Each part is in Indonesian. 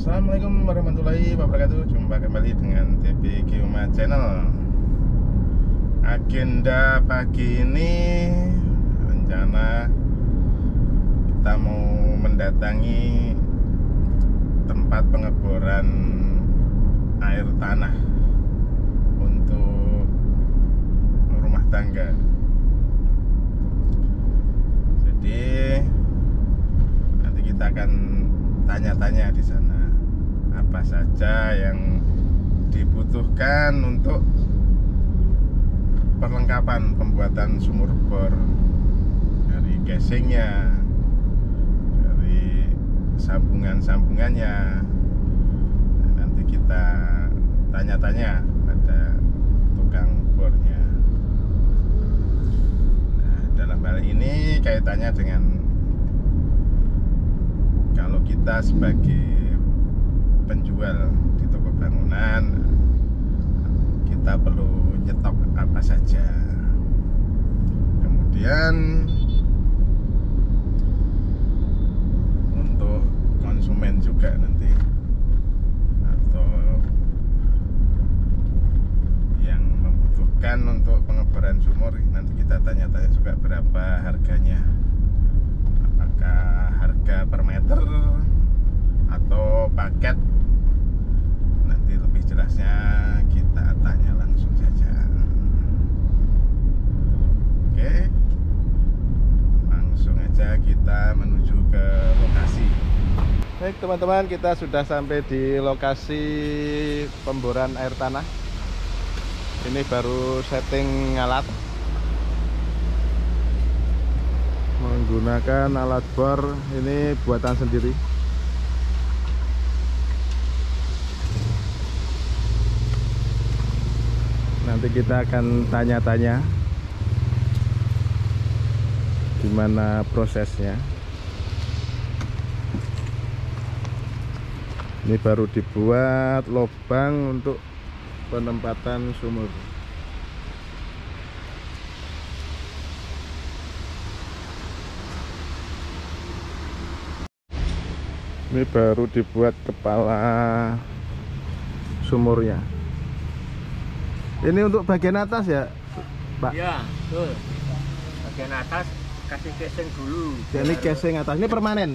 Assalamualaikum warahmatullahi wabarakatuh. Jumpa kembali dengan TP Geoma Channel. Agenda pagi ini rencana kita mau mendatangi tempat pengeboran air tanah untuk rumah tangga. Jadi nanti kita akan tanya-tanya di sana apa saja yang dibutuhkan untuk perlengkapan pembuatan sumur bor, dari casingnya, dari sambungan-sambungannya. Nanti kita tanya-tanya pada tukang bornya. Nah, dalam hal ini kaitannya dengan kalau kita sebagai penjual di toko bangunan, kita perlu nyetok apa saja. Kemudian untuk konsumen juga nanti, atau yang membutuhkan untuk pengeboran sumur, nanti kita tanya-tanya juga berapa harganya. Apakah harga per meter atau paket? Nanti lebih jelasnya kita tanya langsung saja. Oke, langsung aja kita menuju ke lokasi. Baik teman-teman, kita sudah sampai di lokasi pemboran air tanah. Ini baru setting alat, menggunakan alat bor ini buatan sendiri. Nanti kita akan tanya-tanya gimana prosesnya. Ini baru dibuat lubang untuk penempatan sumur. Ini baru dibuat kepala sumurnya. Ini untuk bagian atas ya, Pak? Iya, betul. Bagian atas kasih casing dulu. Ini casing atas. Ini permanen?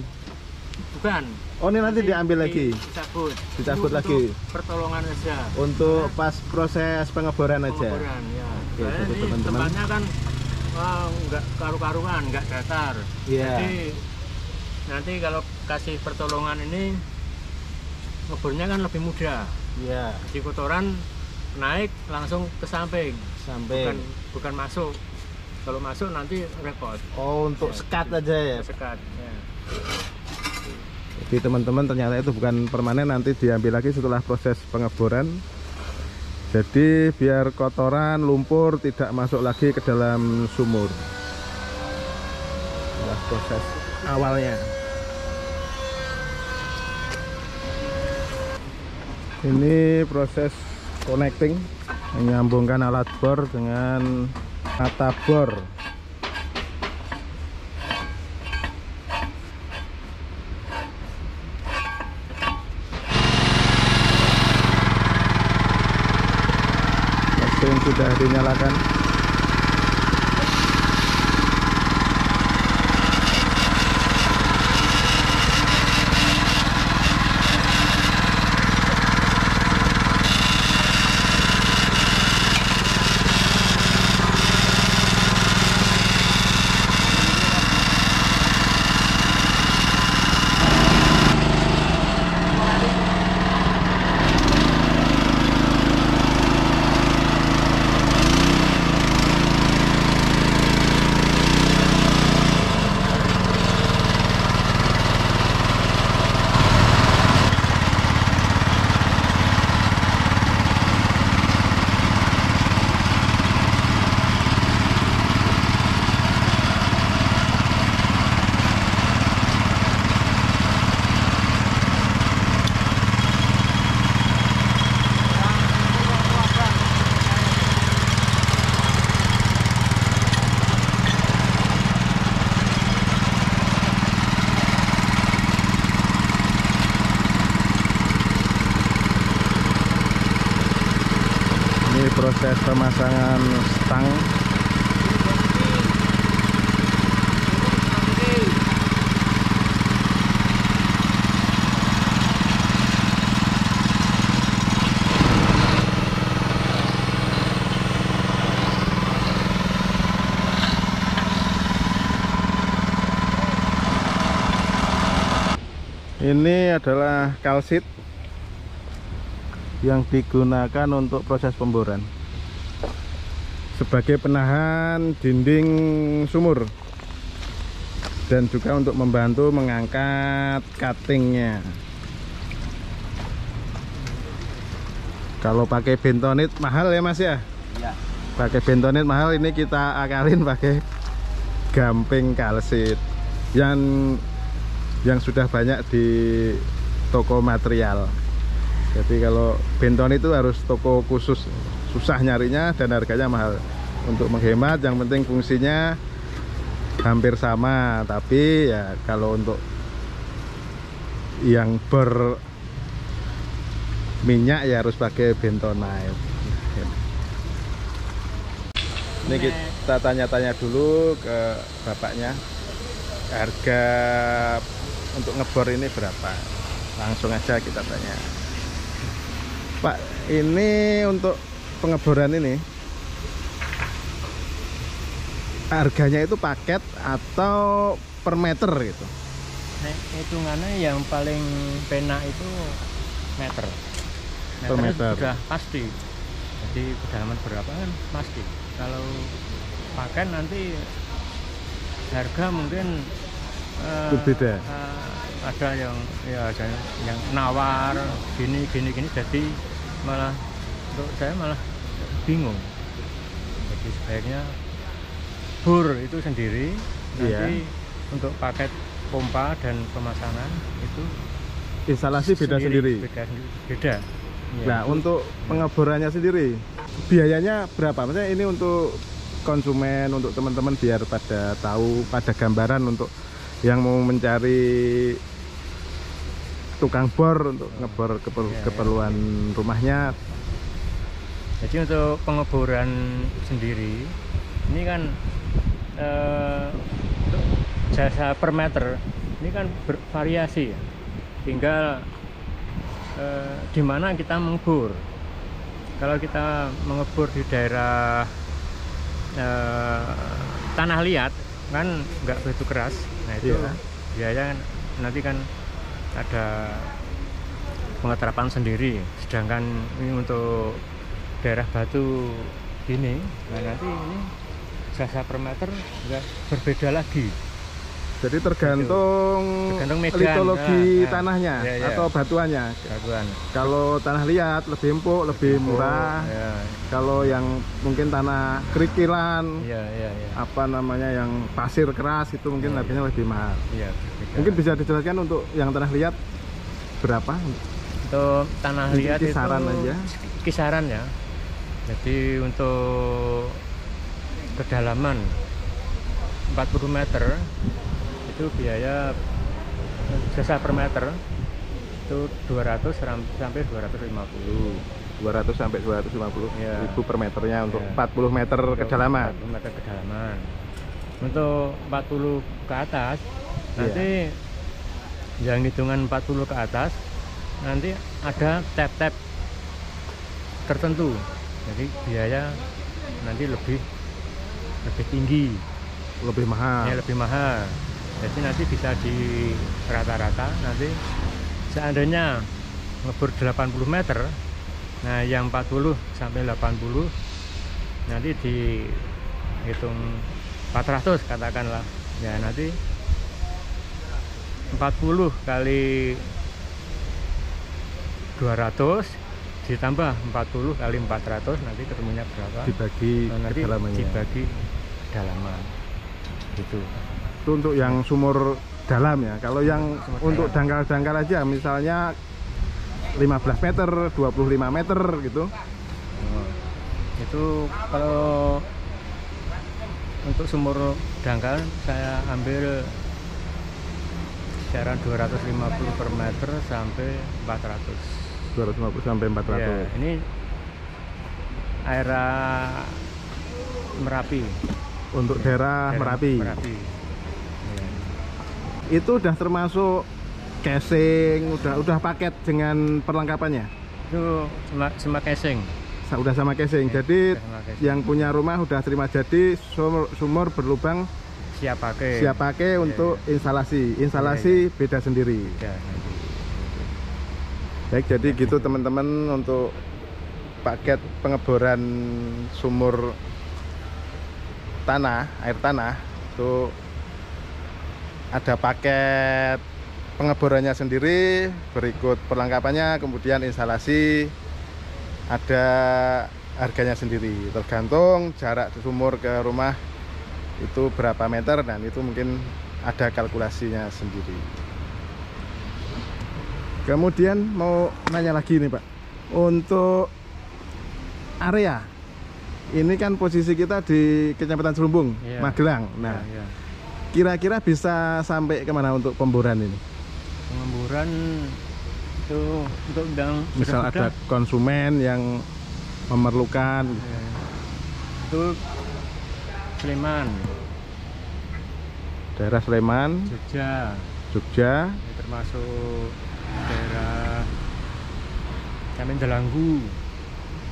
Bukan. Oh, ini nanti diambil lagi. Dicabut lagi. Pertolongan aja. Untuk pas proses pengeboran aja. Pengeboran, ya. Oke, Soalnya jadi ini teman-teman, tempatnya kan nggak karu-karuan, nggak datar. Iya. Jadi nanti kalau kasih pertolongan ini ngebornya kan lebih mudah. Iya. Di kotoran naik langsung ke samping. Bukan masuk. Kalau masuk nanti repot. Oh, untuk Ya, sekat aja ya. Sekat. Ya. Jadi teman-teman, ternyata itu bukan permanen, nanti diambil lagi setelah proses pengeboran. Jadi biar kotoran, lumpur tidak masuk lagi ke dalam sumur. Itulah proses awalnya. Ini proses connecting, menyambungkan alat bor dengan mata bor. Mesin sudah dinyalakan. proses pemasangan stang. Ini adalah kalsit yang digunakan untuk proses pemboran sebagai penahan dinding sumur dan juga untuk membantu mengangkat cuttingnya. Kalau pakai bentonit mahal ya Mas ya? Iya. Pakai bentonit mahal, ini kita akalin pakai gamping kalsit yang sudah banyak di toko material. Jadi kalau benton itu harus toko khusus, susah nyarinya dan harganya mahal. Untuk menghemat, yang penting fungsinya hampir sama, tapi ya kalau untuk yang berminyak ya harus pakai bentonite. Ini kita tanya-tanya dulu ke bapaknya, harga untuk ngebor ini berapa. Langsung aja kita tanya. Pak, ini untuk pengeboran ini harganya itu paket atau per meter gitu? Hitungannya yang paling penak itu meter. Per meter sudah pasti. Jadi kedalaman berapa kan pasti. Kalau paket nanti harga mungkin berbeda. Ada yang ada yang nawar gini jadi malah untuk saya malah bingung. Jadi sebaiknya bor itu sendiri, nanti untuk paket pompa dan pemasangan itu instalasi beda sendiri. Beda. Nah, untuk pengeborannya sendiri biayanya berapa? Maksudnya ini untuk konsumen, untuk teman-teman biar pada tahu, pada gambaran untuk yang mau mencari tukang bor untuk ngebor keperluan rumahnya. Jadi untuk pengeboran sendiri ini kan untuk jasa per meter ini kan bervariasi ya. Tinggal di mana kita mengebor. Kalau kita mengebor di daerah tanah liat kan nggak begitu keras, nah itu biaya nanti kan ada pengeterapan sendiri. Sedangkan ini untuk daerah batu gini, nah nanti ini jasa per meter nggak berbeda lagi. Jadi tergantung medan, litologi tanahnya atau batuannya. Kalau tanah liat lebih empuk, lebih murah. Kalau yang mungkin tanah kerikilan, apa namanya, yang pasir keras itu mungkin harganya lebih mahal. Mungkin bisa dijelaskan untuk yang tanah liat berapa? Untuk tanah liat kisaran itu aja. Kisaran ya. Jadi untuk kedalaman 40 meter itu biaya jasa per meter itu 200 sampai 250. 200 sampai 250 ribu per meternya untuk 40 meter kedalaman. 40 meter kedalaman. Untuk 40 ke atas nanti yang hitungan 40 ke atas nanti ada tap-tap tertentu. Jadi biaya nanti lebih tinggi, lebih mahal. Ya, lebih mahal. Jadi nanti bisa di rata-rata nanti seandainya ngebor 80 meter, nah yang 40 sampai 80 nanti dihitung 400 katakanlah. Ya nanti 40 kali 200 ditambah 40 kali 400 nanti ketemunya berapa? Dibagi nanti kedalamannya. Dibagi kedalaman. Gitu. Itu untuk yang sumur dalam ya. Kalau yang untuk dangkal-dangkal aja misalnya 15 meter, 25 meter gitu. Itu kalau untuk sumur dangkal saya ambil kisaran 250 per meter sampai 400. 250 sampai 400. Ya, ini daerah Merapi. Untuk daerah Merapi. Merapi. Ya. Itu udah termasuk casing, udah paket dengan perlengkapannya. Itu sama casing. Udah sama casing. Ya, jadi sama casing. yang punya rumah udah terima jadi, sumur berlubang Siap pakai. siap pakai untuk instalasi. Beda sendiri. Ya, Baik, jadi gitu teman-teman untuk paket pengeboran sumur tanah, air tanah itu ada paket pengeborannya sendiri, berikut perlengkapannya, kemudian instalasi, ada harganya sendiri, tergantung jarak sumur ke rumah itu berapa meter, dan itu mungkin ada kalkulasinya sendiri. Kemudian mau nanya lagi nih Pak, untuk area ini kan posisi kita di Kecamatan Serumbung, Iya. Magelang. Nah, ya. kira-kira bisa sampai kemana untuk pemboran ini? Pengeboran itu untuk bidang Misal ada konsumen yang memerlukan, ya. Itu Sleman, daerah Sleman, Jogja, ini termasuk daerah Camen Delanggu.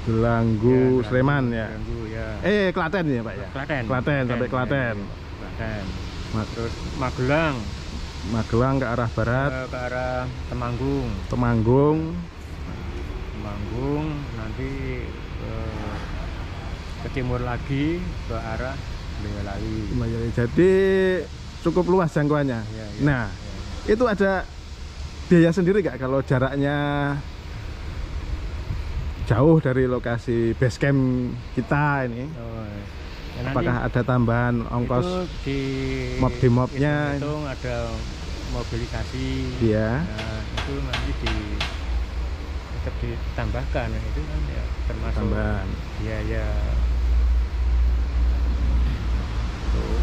Delanggu, Ya, Sleman ya. Delanggu, ya. Klaten ya Pak ya? Klaten Sampai Klaten. Klaten. Terus Magelang, Magelang ke arah barat, ke arah Temanggung. Temanggung, Nanti ke timur lagi ke arah Boyolali. jadi cukup luas jangkauannya. Ya, ya, Nah, ya. itu ada biaya sendiri nggak kalau jaraknya jauh dari lokasi base camp kita ini? Oh, ya nanti Apakah ada tambahan ongkos itu di mobnya? itu ada mobilisasi. Iya. Nah, itu nanti tetap ditambahkan. Nah, itu kan ya termasuk Tambahan. biaya untuk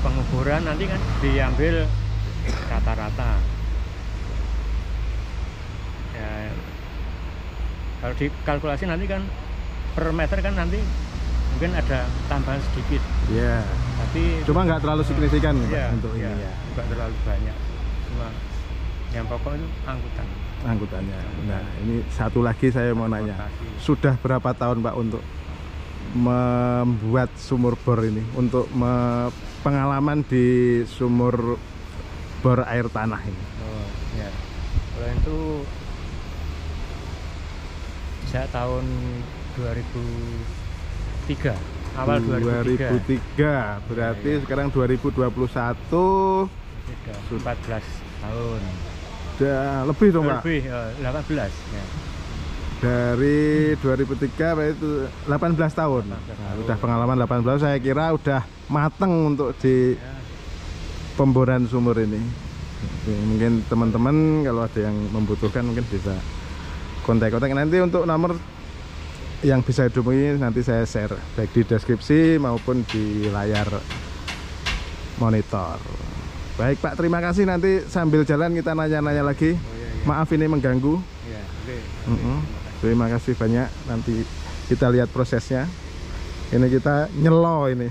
pengukuran, nanti kan diambil rata-rata. Ya, kalau dikalkulasi nanti kan per meter kan nanti mungkin ada tambahan sedikit. Iya. Tapi Cuma nggak terlalu signifikan Pak, ya, untuk ini ya. nggak terlalu banyak. Cuma yang pokok itu angkutan. Angkutannya. Nah, ini satu lagi saya mau nanya. Transportasi. Sudah berapa tahun Pak untuk membuat sumur bor ini? Untuk pengalaman di sumur bor air tanah ini? Oh, ya. Kalau itu sejak tahun 2003, awal 2003. Berarti Ya, ya. sekarang 2021 Sudah 14 tahun. udah lebih dong Pak. Lebih 18 ya. Dari 2003 Pak, itu 18 tahun. 18 Nah, tahun. udah pengalaman 18, saya kira udah mateng untuk di Ya. pemboran sumur ini. Oke, mungkin teman-teman kalau ada yang membutuhkan mungkin bisa kontak-kontak. Nanti untuk nomor yang bisa dihubungi nanti saya share baik di deskripsi maupun di layar monitor. Baik Pak, terima kasih. Nanti sambil jalan kita nanya-nanya lagi. Oh, iya, iya. Maaf ini mengganggu. Ya, oke. Terima kasih banyak. Nanti kita lihat prosesnya. Ini kita nyelo ini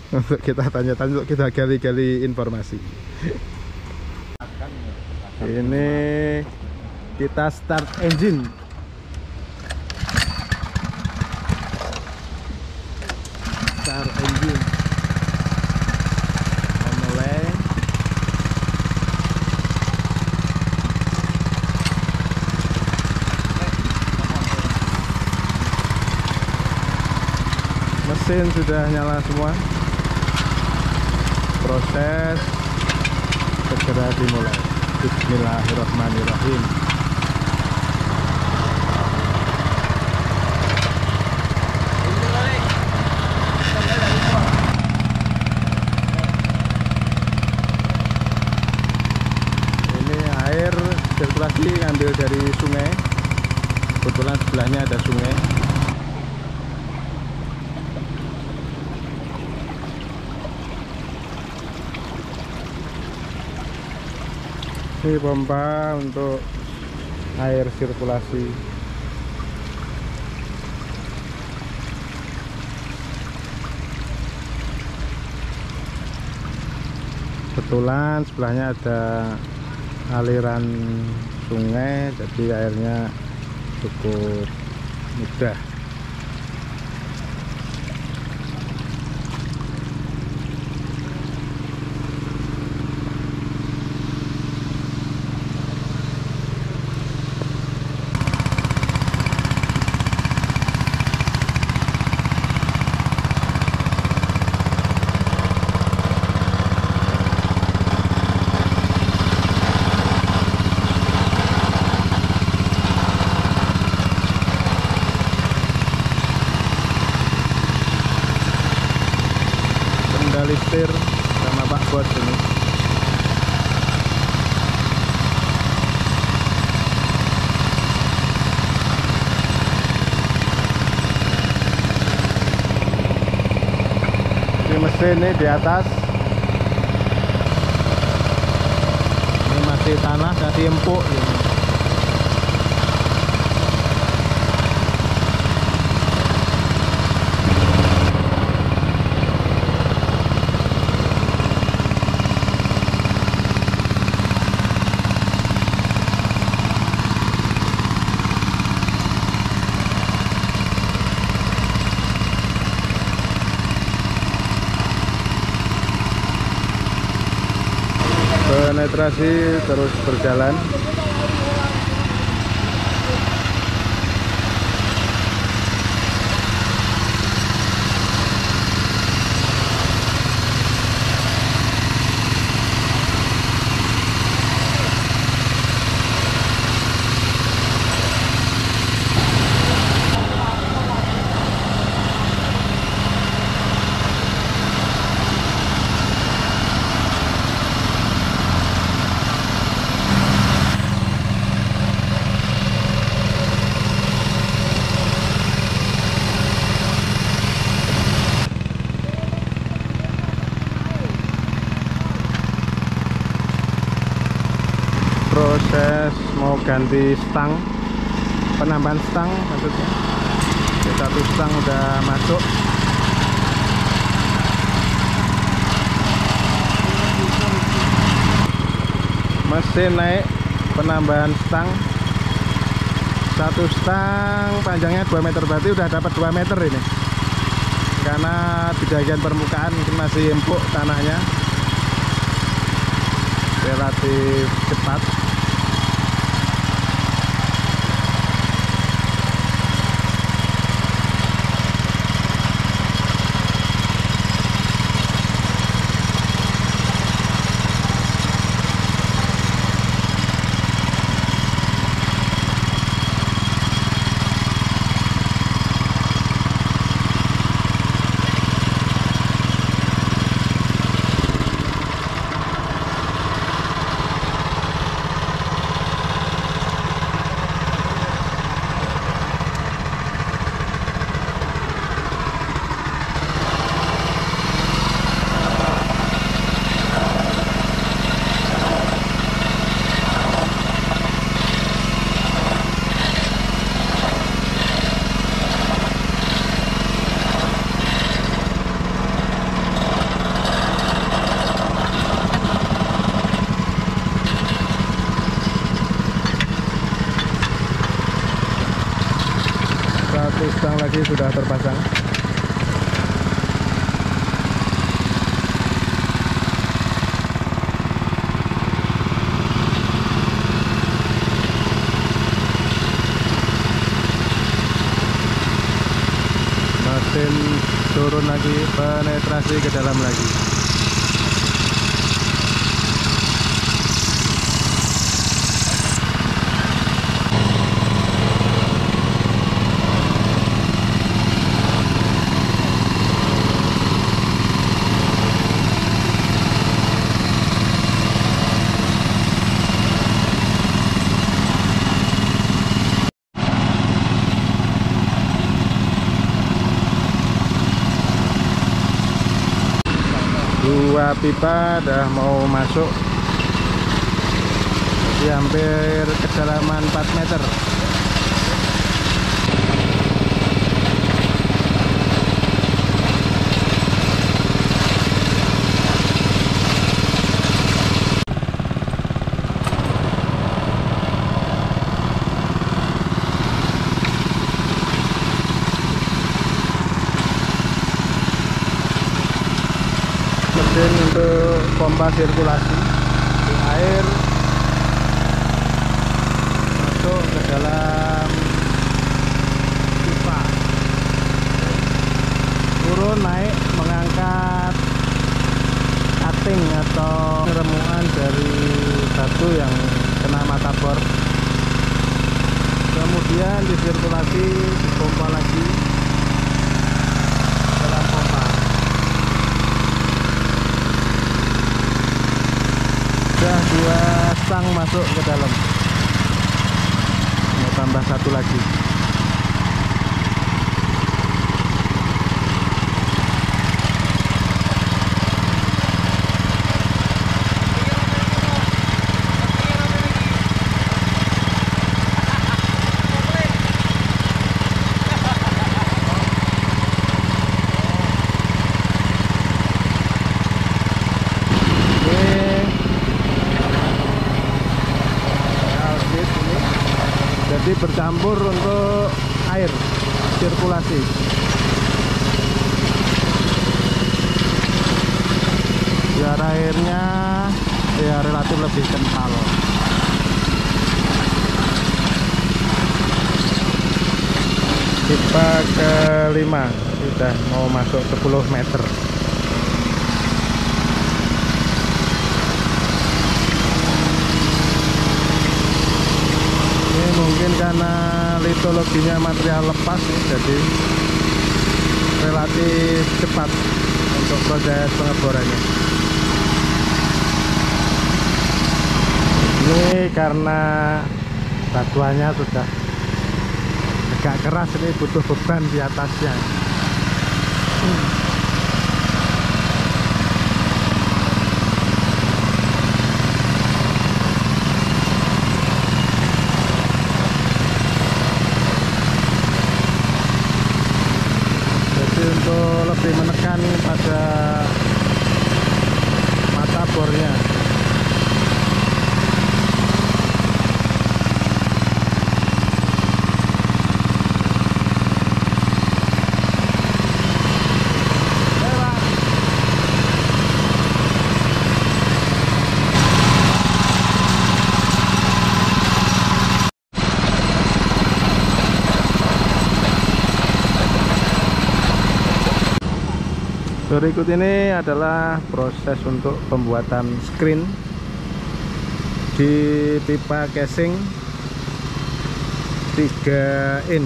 untuk kita tanya-tanya, untuk kita gali-gali informasi. Ini kita start engine. Start engine. Mulai. Mesin sudah nyala semua. Proses segera dimulai. Bismillahirrahmanirrahim. Ini air sirkulasi ngambil dari sungai. Kebetulan sebelahnya ada sungai. Ini pompa untuk air sirkulasi. kebetulan sebelahnya ada aliran sungai, jadi airnya cukup mudah. Listir sama Pak Bos ini. Di mesin ini di atas ini masih tanah, jadi empuk ini. Penetrasi terus berjalan. Proses mau ganti stang, penambahan stang maksudnya. Satu stang udah masuk. Mesin naik, penambahan stang. Satu stang panjangnya 2 meter, berarti udah dapat 2 meter ini. Karena di bagian permukaan mungkin masih empuk tanahnya, relatif cepat. Satu stang lagi sudah terpasang. Mesin turun lagi, penetrasi ke dalam lagi. Dua pipa udah mau masuk, jadi hampir kedalaman 4 meter. untuk pompa sirkulasi. Air masuk ke dalam pipa, turun naik mengangkat cutting atau remuan dari batu yang kena mata bor, kemudian disirkulasi, dipompa lagi dalam pompa. Sudah 2 stang masuk ke dalam, mau tambah 1 lagi. Jadi bercampur untuk air sirkulasi. Biar airnya ya relatif lebih kental. Pipa ke-5 sudah mau masuk 10 meter. Mungkin karena litologinya material lepas nih, jadi relatif cepat untuk proses pengeborannya. Ini karena batuannya sudah agak keras, ini butuh beban di atasnya. Untuk lebih menekan pada mata bornya. Berikut ini adalah proses untuk pembuatan screen di pipa casing 3 in.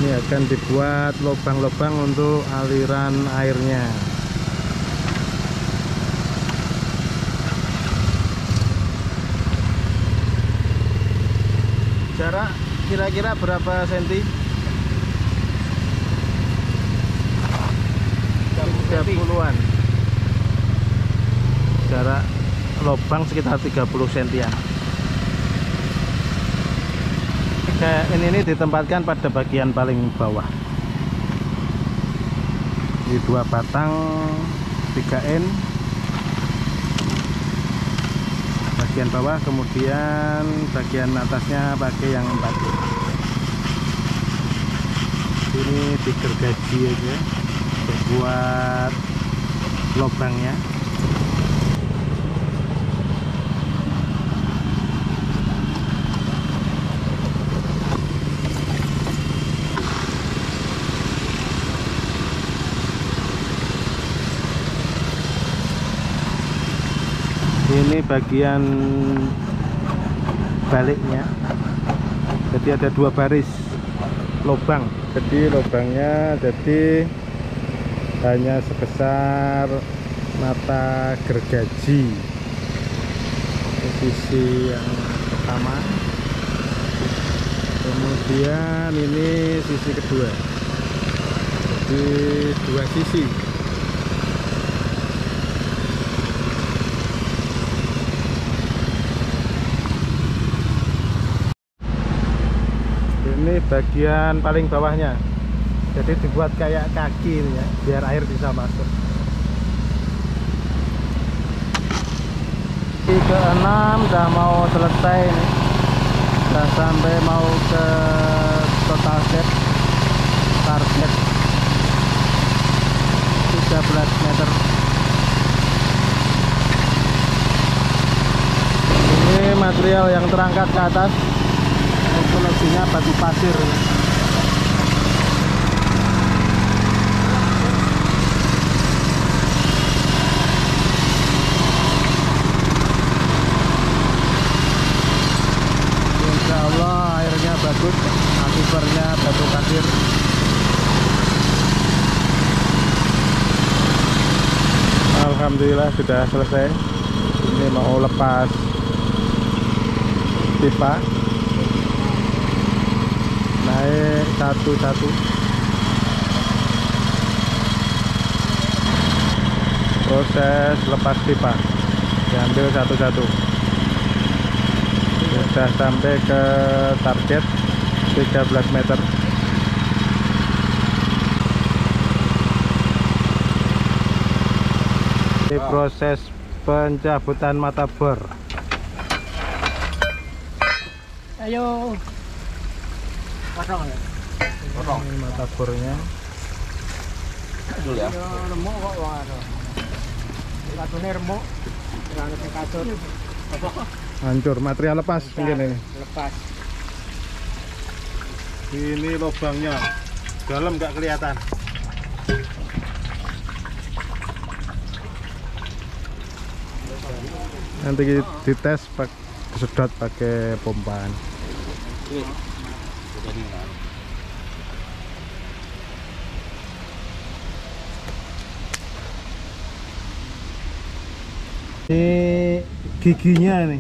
Ini akan dibuat lubang-lubang untuk aliran airnya. Jarak kira-kira berapa senti? 30-an. Jarak lubang sekitar 30 sentian. Kayak ini ditempatkan pada bagian paling bawah. Di 2 batang 3N bagian bawah, kemudian bagian atasnya pakai yang 4. Ini digergaji aja buat lubangnya. Ini bagian baliknya, jadi ada 2 baris lubang, jadi lubangnya hanya sebesar mata gergaji. Posisi yang pertama, kemudian ini sisi kedua, jadi 2 sisi. Ini bagian paling bawahnya, jadi dibuat kayak kaki ini ya, biar air bisa masuk. Ke-6 udah mau selesai nih, udah sampai mau ke total set target 13 meter. material yang terangkat ke atas. Teknologinya batu pasir. Insya Allah airnya bagus, akibatnya batu pasir. Alhamdulillah sudah selesai. Ini mau lepas pipa, naik satu-satu. Proses lepas pipa, diambil satu-satu. Sudah sampai ke target 13 meter. Ini proses pencabutan mata bor. Ayo. Potong ya. Potong ini mata bornya. Dulu ya. Remuk kok wong anu. Katune remuk. Ora ono sing katut. Apa? Hancur, material lepas mungkin ini. Lepas. Ini lubangnya. Dalam nggak kelihatan. Nanti dites disedot pakai pompaan. Ini giginya nih,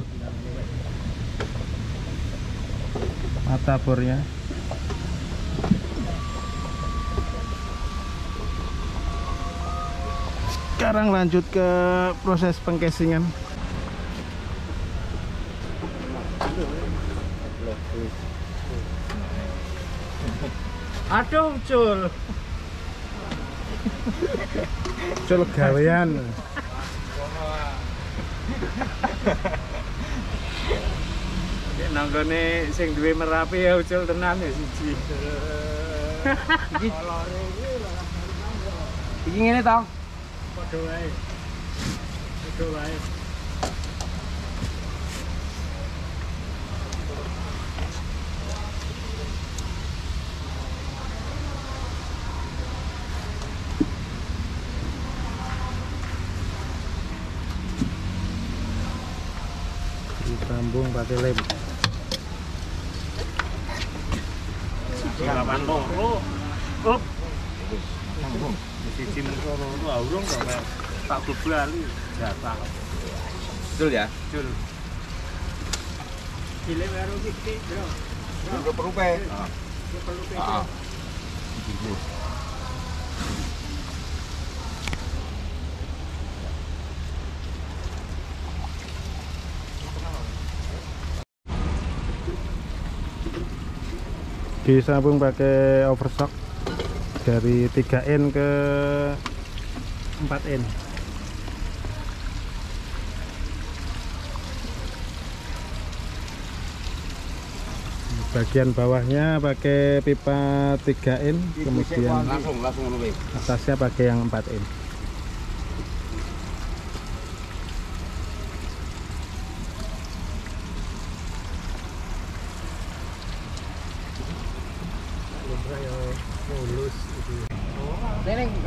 mata bornya. Sekarang lanjut ke proses pengkesingan. Aduh, Cul. Cul gawean. Nanggone sing duwe Merapi ya Ucul tenan ya siji. Iki ngene to. Padha wae. Padha wae. Disambung pakai lem. Kapan loro? Up. Siji mengko loro aurung kok tak goblali jatah. Betul ya. Jul. Gile karo iki, Bro. Untuk perupe. Perlu PP. Heeh. Disambung pakai overstock dari 3N ke 4N. Bagian bawahnya pakai pipa 3N, kemudian Langsung ngono wae. atasnya pakai yang 4N.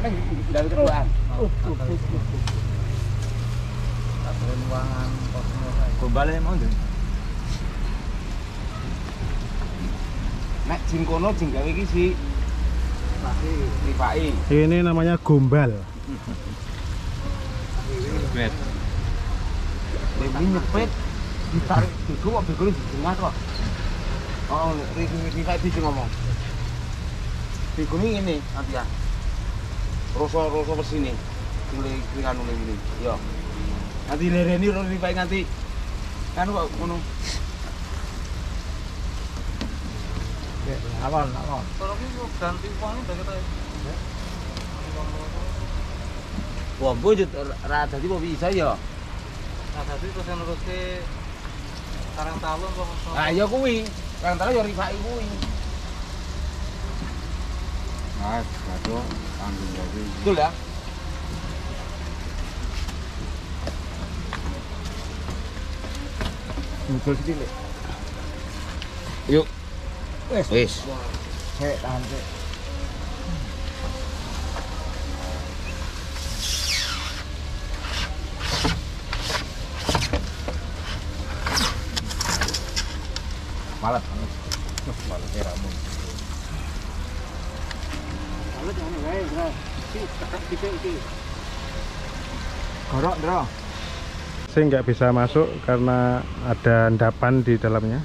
Neng dari keruan. Gombale mau nduk. Nek jing kono jing gawe iki si Rifai. Ini namanya gombal. Bet. Ini nyepet ditarik dulu kok begini dijengat kok. Oh, Rifai bisa ngomong. Begini ini nanti ya. Rosok pesini. Kuli anu ini. Yo. Nanti lereni Rifai nganti kan kok ngono. Awal. Kalau ini ganti uangnya udah kita. Wah, bujut rada di bisa ya. Nah, tadi terus neruske Karang Talun kok. Ah, iya kuwi. Karang Talun yo Rifai kuwi. Mas, aduh, tanggung jadi. Betul ya? Mukul sithik. Yuk. Wis. Wis. Sik tahan sik. Malat. Malat ramu. Malat yang wae, Bro. Iki tetep dikek iki. Gorok, Bro. Saya nggak bisa masuk karena ada endapan di dalamnya,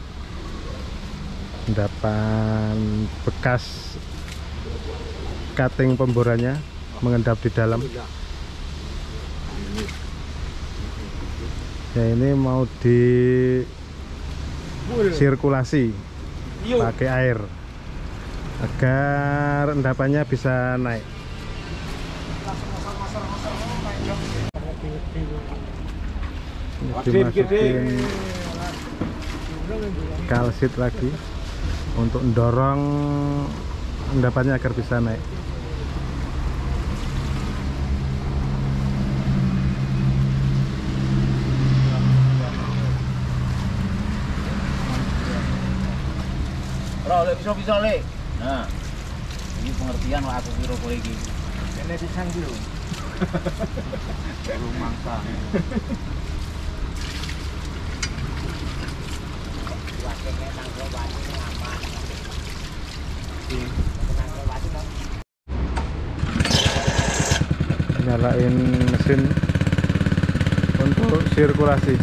endapan bekas cutting pemborannya mengendap di dalam. Ya ini mau disirkulasi pakai air agar endapannya bisa naik. Dimasukin kalsit lagi untuk mendorong endapannya agar bisa naik. Bro, lek bisa-bisa lek. Nah. Ini pengertian lah aku kira kowe iki. Kene pisang iki lho. Kayak mangsa. Nyalain mesin untuk sirkulasi.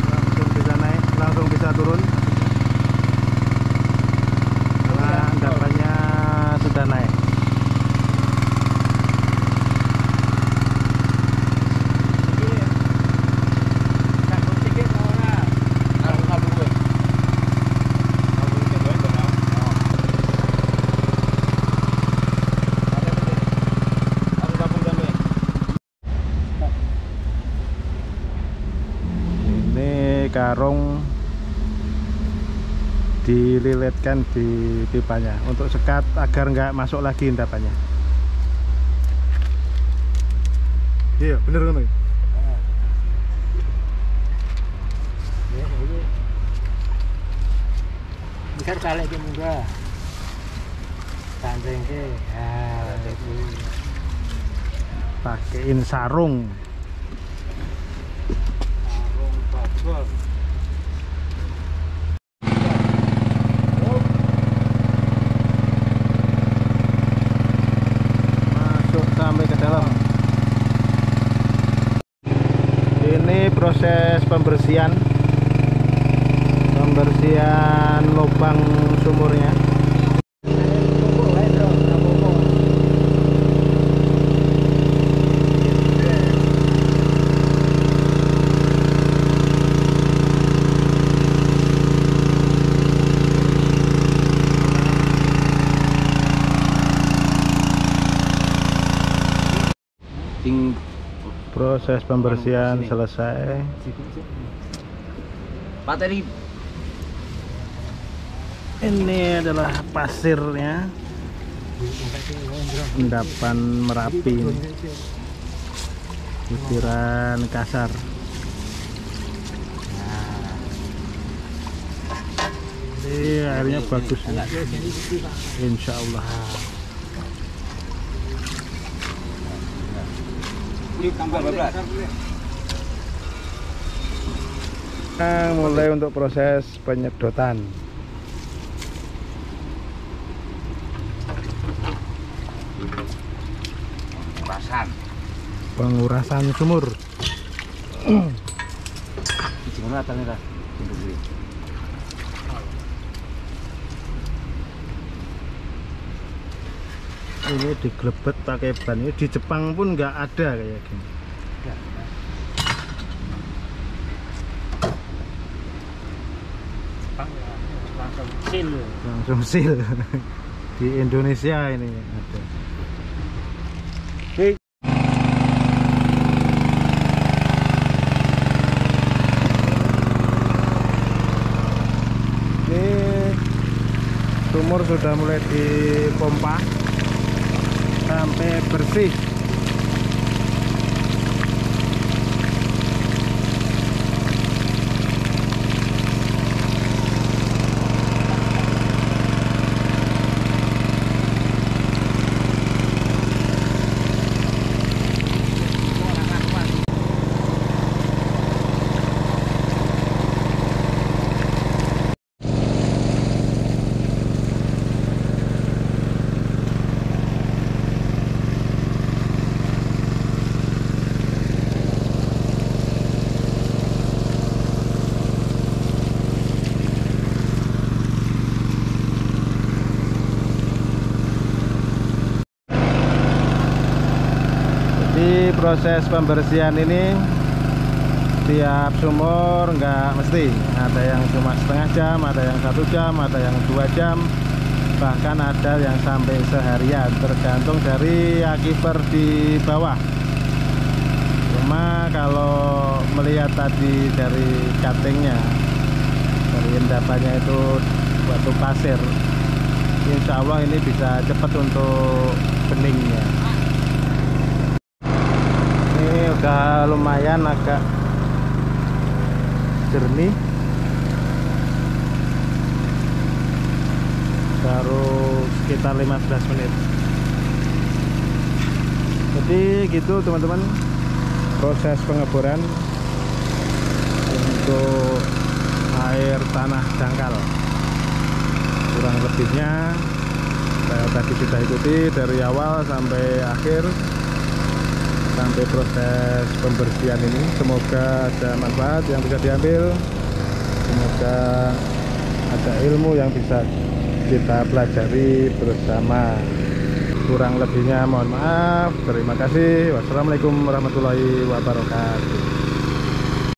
Langsung bisa naik, langsung bisa turun karena endapannya sudah naik. Karung dililitkan di pipanya untuk sekat agar nggak masuk lagi endapannya. Iya bener kan? Besar kali itu juga tandeng ke Pakein sarung. Masuk sampai ke dalam. Ini proses pembersihan lubang sumurnya. Proses pembersihan selesai. Materi Ini adalah pasirnya, endapan Merapi ini. Butiran kasar. Ini airnya bagus ya. Insya Allah. Nah, mulai untuk proses penyedotan. Pengurasan sumur. Ini diglebet pakai ban. Ini di Jepang pun nggak ada kayak gini. Langsung sil. Di Indonesia ini ada. Ini sumur sudah mulai dipompa sampai bersih. Proses pembersihan ini tiap sumur nggak mesti, ada yang cuma setengah jam, ada yang 1 jam, ada yang 2 jam, bahkan ada yang sampai seharian, tergantung dari aquifer di bawah. Cuma kalau melihat tadi dari cuttingnya, dari endapannya itu batu pasir, insya Allah ini bisa cepat untuk beningnya. Udah lumayan agak jernih, baru sekitar 15 menit. Jadi gitu teman-teman, proses pengeboran untuk air tanah dangkal. Kurang lebihnya tadi kita ikuti dari awal sampai akhir, sampai proses pembersihan ini. Semoga ada manfaat yang bisa diambil, semoga ada ilmu yang bisa kita pelajari bersama. Kurang lebihnya mohon maaf. Terima kasih. Wassalamualaikum warahmatullahi wabarakatuh.